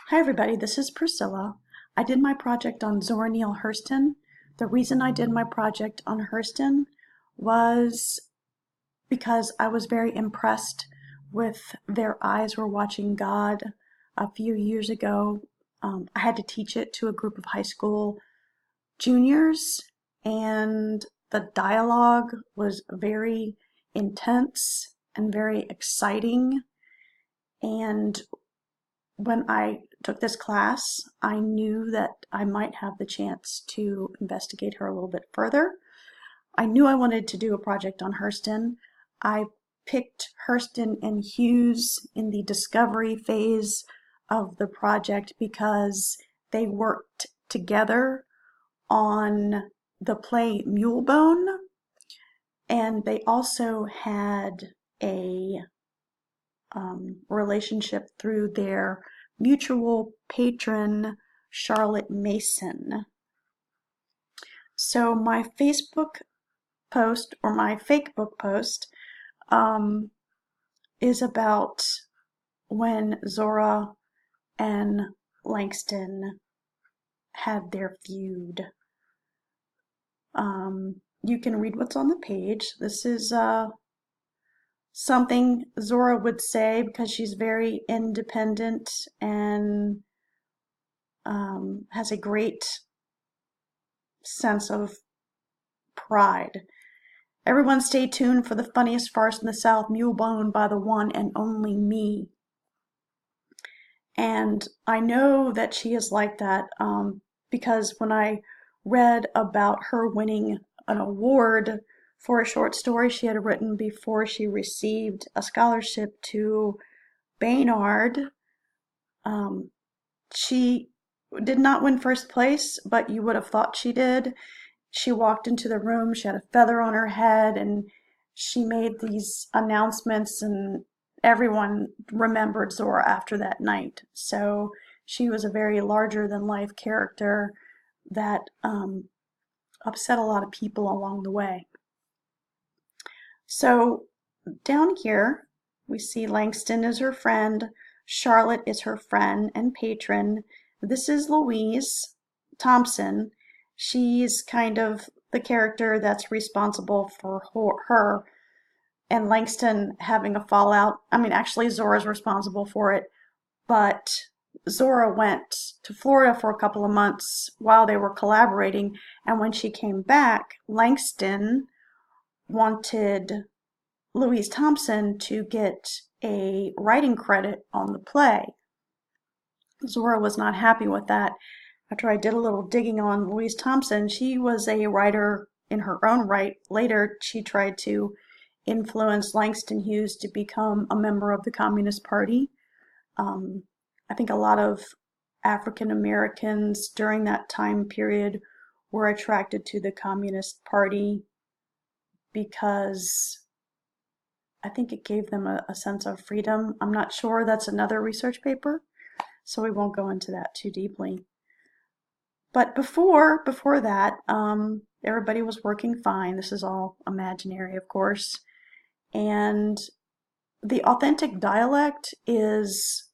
Hi everybody, this is Priscilla. I did my project on Zora Neale Hurston. The reason I did my project on Hurston was because I was very impressed with Their Eyes Were Watching God a few years ago. I had to teach it to a group of high school juniors, and the dialogue was very intense and very exciting. And when I took this class, I knew that I might have the chance to investigate her a little bit further. I knew I wanted to do a project on Hurston. I picked Hurston and Hughes in the discovery phase of the project because they worked together on the play Mulebone, and they also had a relationship through their mutual patron, Charlotte Mason. So my Facebook post, or my fake book post, is about when Zora and Langston had their feud. You can read what's on the page. This is something Zora would say because she's very independent and has a great sense of pride. Everyone stay tuned for the funniest farce in the South, Mulebone by the one and only me. And I know that she is like that because when I read about her winning an award for a short story she had written before she received a scholarship to Baynard, she did not win first place, but you would have thought she did. She walked into the room, she had a feather on her head, and she made these announcements, and everyone remembered Zora after that night. So she was a very larger than life character that upset a lot of people along the way. So down here, we see Langston is her friend, Charlotte is her friend and patron. This is Louise Thompson. She's kind of the character that's responsible for her and Langston having a fallout. I mean, actually, Zora's responsible for it, but Zora went to Florida for a couple of months while they were collaborating, and when she came back, Langston wanted Louise Thompson to get a writing credit on the play. Zora was not happy with that. After I did a little digging on Louise Thompson, she was a writer in her own right. Later, she tried to influence Langston Hughes to become a member of the Communist Party. I think a lot of African Americans during that time period were attracted to the Communist Party because I think it gave them a sense of freedom. I'm not sure. That's another research paper, so we won't go into that too deeply. But before that, everybody was working fine. This is all imaginary, of course. And the authentic dialect is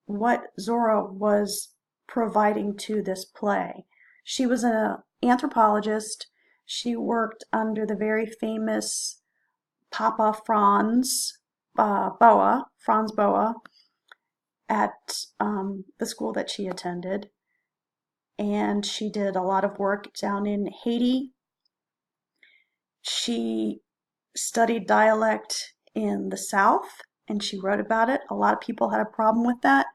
what Zora was providing to this play. She was an anthropologist. She worked under the very famous Papa Franz Boa, at the school that she attended. And she did a lot of work down in Haiti. She studied dialect in the South, and she wrote about it. A lot of people had a problem with that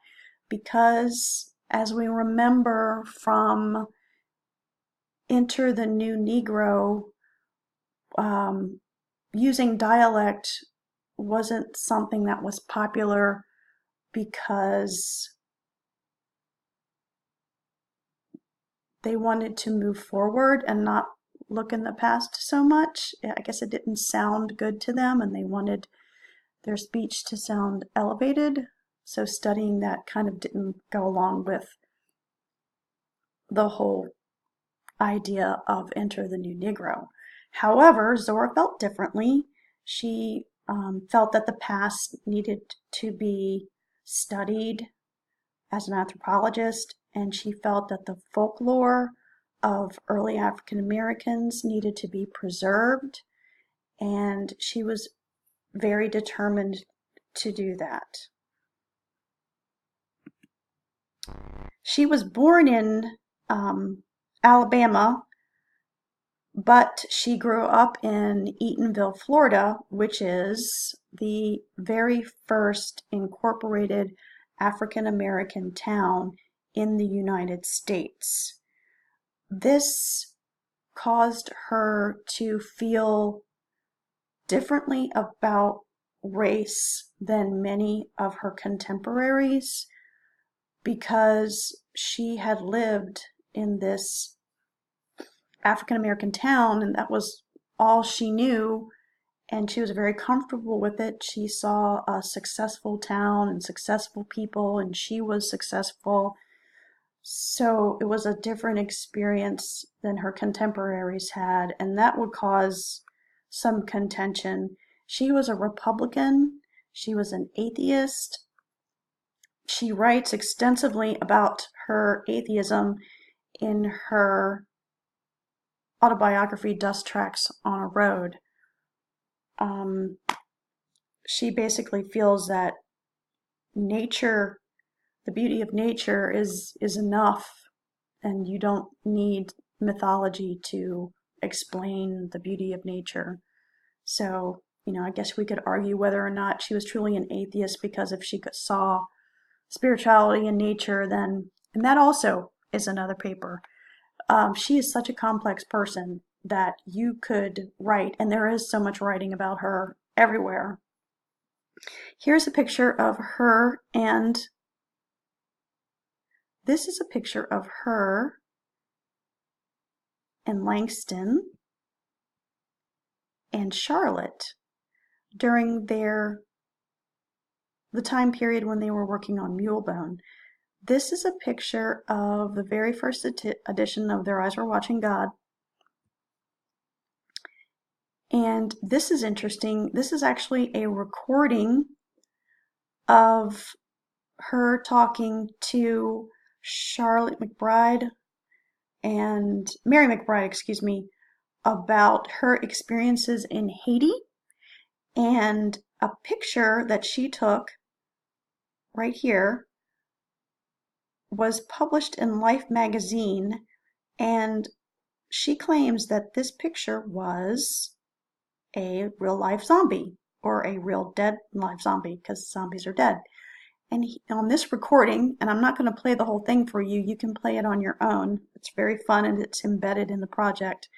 because, as we remember from Enter the New Negro, using dialect wasn't something that was popular because they wanted to move forward and not look in the past so much. I guess it didn't sound good to them, and they wanted their speech to sound elevated. So studying that kind of didn't go along with the whole idea of Enter the New Negro. However, Zora felt differently. She felt that the past needed to be studied as an anthropologist, and she felt that the folklore of early African Americans needed to be preserved, and she was very determined to do that. She was born in Alabama, but she grew up in Eatonville, Florida, which is the very first incorporated African American town in the United States. This caused her to feel differently about race than many of her contemporaries because she had lived in this African American town and that was all she knew, and she was very comfortable with it. She saw a successful town and successful people, and she was successful. So it was a different experience than her contemporaries had, and that would cause some contention. She was a Republican. She was an atheist. She writes extensively about her atheism in her autobiography, Dust Tracks on a Road. She basically feels that nature, the beauty of nature is enough, and you don't need mythology to explain the beauty of nature. So, I guess we could argue whether or not she was truly an atheist, because if she saw spirituality in nature, then, and that also is another paper. She is such a complex person that you could write, and there is so much writing about her everywhere. Here's a picture of her, and this is a picture of her and Langston and Charlotte during the time period when they were working on Mulebone. This is a picture of the very first edition of Their Eyes Were Watching God. And this is interesting. This is actually a recording of her talking to Charlotte McBride and Mary McBride, excuse me, about her experiences in Haiti, and a picture that she took right here was published in Life magazine, and she claims that this picture was a real life zombie, or a real dead live zombie, because zombies are dead. And on this recording, and I'm not going to play the whole thing for you, you can play it on your own. It's very fun and it's embedded in the project.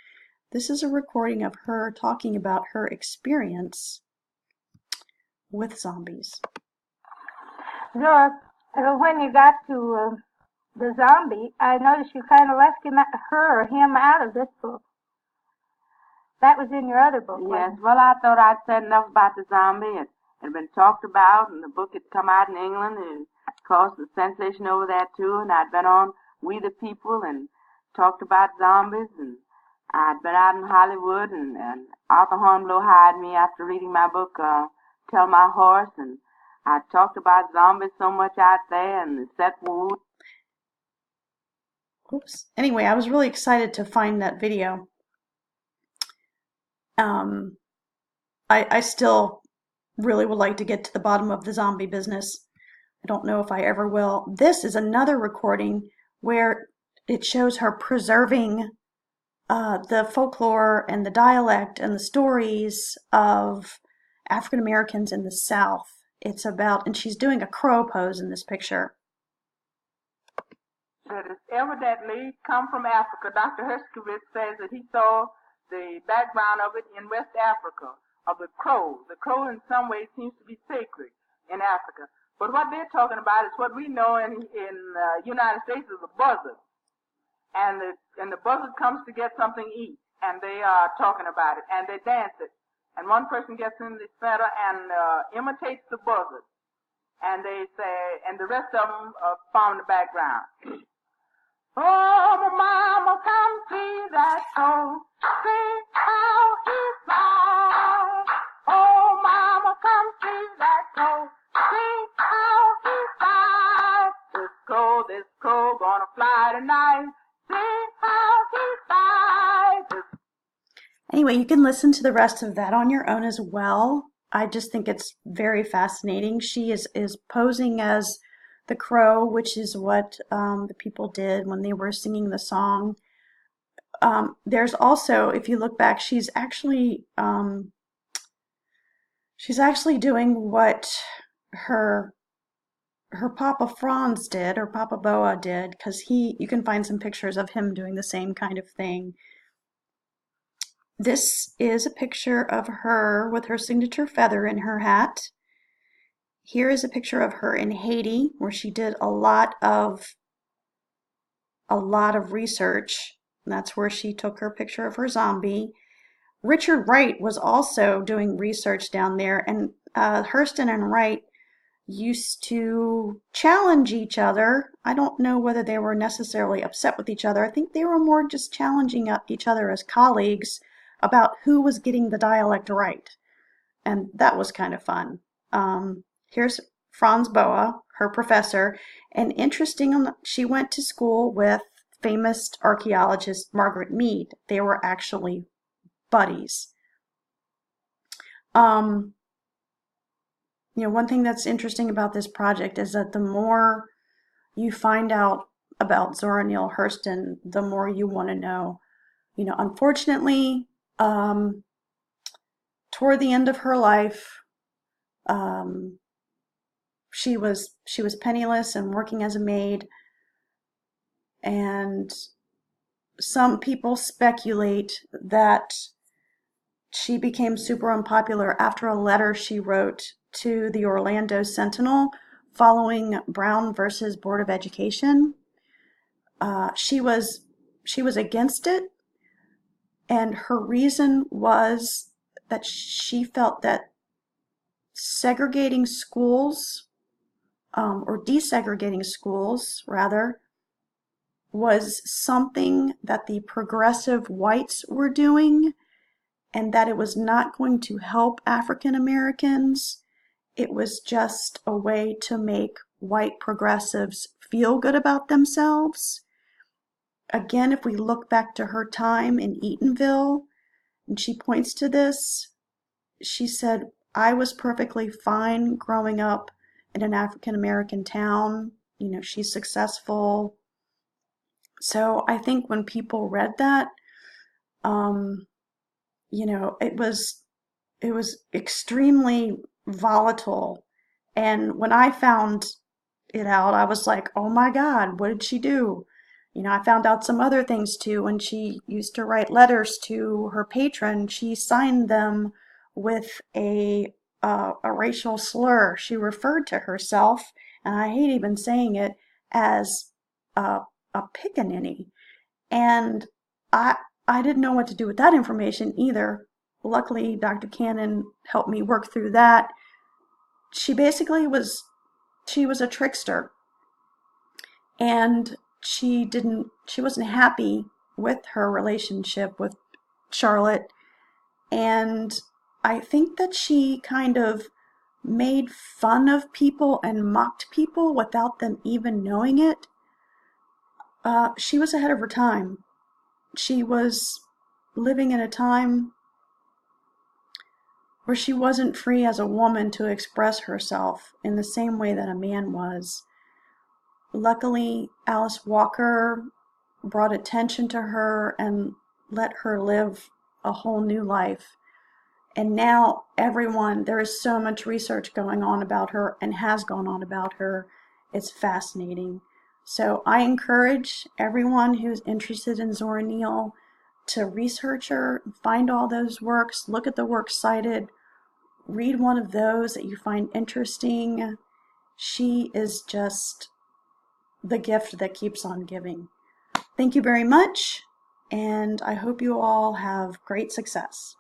This is a recording of her talking about her experience with zombies. Look, when you got to the zombie, I noticed you kind of left him out of this book. That was in your other book. Yes, well, I thought I'd said enough about the zombie. It had been talked about, and the book had come out in England, and it caused a sensation over there, too, and I'd been on We the People and talked about zombies, and I'd been out in Hollywood, and Arthur Hornblow hired me after reading my book, Tell My Horse, and I talked about zombies so much out there, and Seth Wood. Oops. Anyway, I was really excited to find that video. I still really would like to get to the bottom of the zombie business. I don't know if I ever will. This is another recording where it shows her preserving the folklore and the dialect and the stories of African Americans in the South. It's about, and she's doing a crow pose in this picture. That has evidently come from Africa. Dr. Herskowitz says that he saw the background of it in West Africa, of the crow. The crow in some ways seems to be sacred in Africa. But what they're talking about is what we know in the United States as a buzzard. And the buzzard comes to get something to eat, and they are talking about it, and they dance it. And one person gets in the center and imitates the buzzard. And they say, and the rest of them form the background. Oh, mama, come see that crow, see how he flies. Oh, mama, come see that crow, see how he this crow gonna fly tonight. See how he flies. Anyway, you can listen to the rest of that on your own as well. I just think it's very fascinating. She is posing as the crow, which is what the people did when they were singing the song. There's also, if you look back, she's actually doing what her Papa Franz did, or Papa Boa did, because you can find some pictures of him doing the same kind of thing. This is a picture of her with her signature feather in her hat. Here is a picture of her in Haiti, where she did a lot of research. And that's where she took her picture of her zombie. Richard Wright was also doing research down there, and Hurston and Wright used to challenge each other. I don't know whether they were necessarily upset with each other. I think they were more just challenging each other as colleagues about who was getting the dialect right. And that was kind of fun. Here's Franz Boa, her professor. And interesting, she went to school with famous archaeologist Margaret Mead. They were actually buddies. One thing that's interesting about this project is that the more you find out about Zora Neale Hurston, the more you want to know. Unfortunately, toward the end of her life, she was penniless and working as a maid, and some people speculate that she became super unpopular after a letter she wrote to the Orlando Sentinel following Brown versus Board of Education. She was against it, and her reason was that she felt that segregating schools, or desegregating schools rather, was something that the progressive whites were doing, and that it was not going to help African Americans. It was just a way to make white progressives feel good about themselves. Again, if we look back to her time in Eatonville, and she points to this, she said, I was perfectly fine growing up in an African American town. She's successful. So I think when people read that, it was extremely volatile. And when I found it out, I was like, oh my God, what did she do? I found out some other things too. When she used to write letters to her patron, she signed them with a racial slur. She referred to herself, and I hate even saying it, as a pickaninny. And I didn't know what to do with that information either. Luckily, Dr. Cannon helped me work through that. She basically was a trickster, and she wasn't happy with her relationship with Charlotte, and I think that she kind of made fun of people and mocked people without them even knowing it. She was ahead of her time. She was living in a time where she wasn't free as a woman to express herself in the same way that a man was. Luckily, Alice Walker brought attention to her and let her live a whole new life. And now there is so much research going on about her, and has gone on about her. It's fascinating. So I encourage everyone who's interested in Zora Neale to research her, find all those works, look at the works cited, read one of those that you find interesting. She is just the gift that keeps on giving. Thank you very much, and I hope you all have great success.